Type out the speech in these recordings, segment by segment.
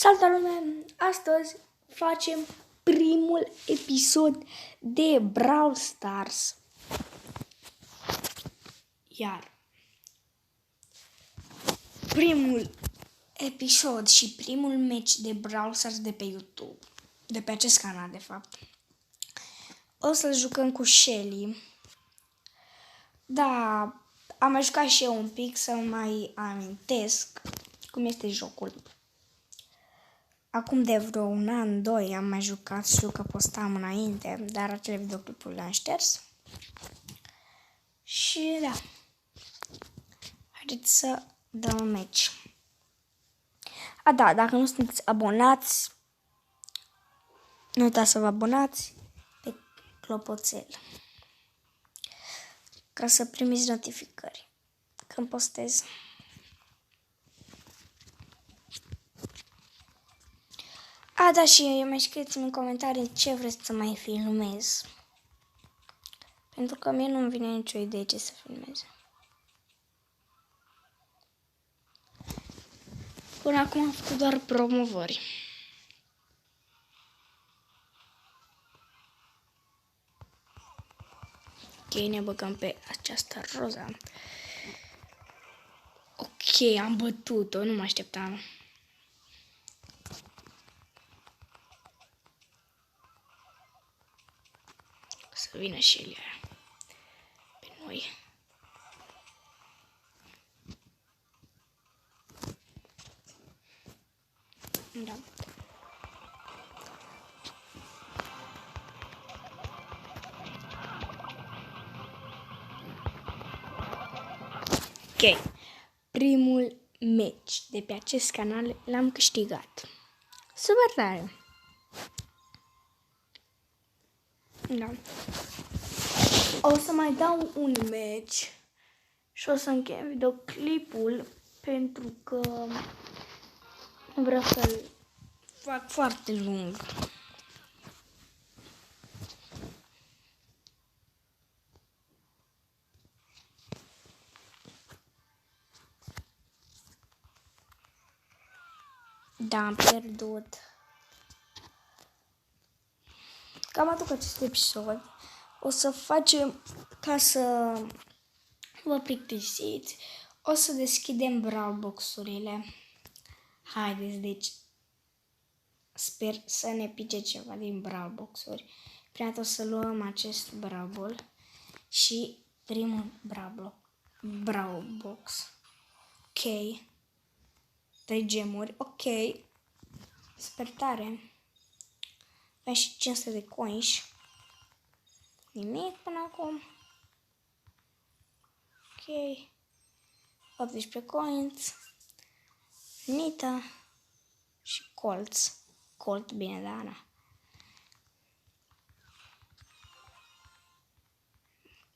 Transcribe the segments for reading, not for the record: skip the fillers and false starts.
Salut lume! Astăzi facem primul episod de Brawl Stars. Iar primul episod și primul match de Brawl Stars de pe YouTube, de pe acest canal de fapt, o să-l jucăm cu Shelly. Da, am mai jucat și eu un pic să mai amintesc cum este jocul. Acum de vreo un an, doi am mai jucat, știu că postam înainte, dar acele videoclipuri le-am șters. Și da, haideți să dăm un match. Da, dacă nu sunteți abonați, nu uitați să vă abonați pe clopoțel ca să primiți notificări când postez. Da, și mai scrieți-mi în comentarii ce vreți să mai filmez. Pentru că mie nu-mi vine nicio idee ce să filmez. Până acum am făcut doar promovări. Ok, ne băgăm pe această roză. Ok, am bătut-o, nu mă așteptam. Să vină și el pe noi. Da. Ok. Primul match de pe acest canal l-am câștigat. Super tare. Da. O să mai dau un match și o să încheiem videoclipul pentru că nu vreau să-l fac foarte lung. Da, am pierdut. Cam atât acest episod. O să facem ca să vă plictisiți. O să deschidem Brawl Box-urile. Haideți, deci sper să ne pice ceva din Brawl Box-uri. Prima dată o să luăm acest Brawl Ball și primul Brawl Box. Ok. 3 gemuri. Ok. Sper tare. Avem și 500 de coins. Nimic până acum. Ok. 18 coins. Nita. Și colț. Colt, bine, da, Ana.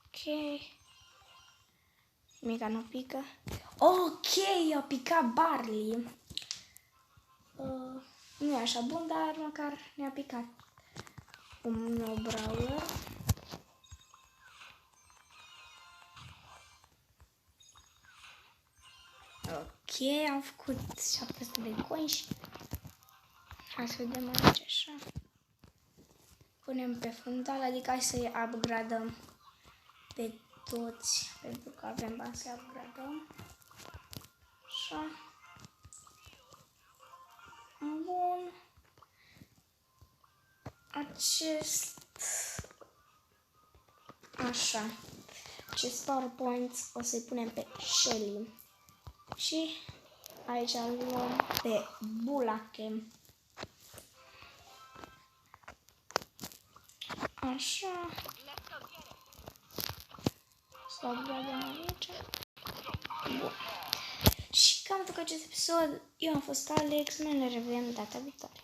Ok. Mica nu pică. Ok, a picat Barley. Nu e așa bun, dar măcar ne-a picat un nou brawler. Ok, am făcut 700 de coins. Hai să vedem aici așa. Punem pe fundal, adică hai să-i upgradăm pe toți, pentru că avem bani să-i upgradăm. Așa. Bun. Așa. Acest PowerPoint o să-i punem pe Shelly. Și aici luăm pe Bulache. Așa. Să upgradăm aici. Bun. Și cam tot acest episod, eu am fost Alex, noi ne revedem data viitoare.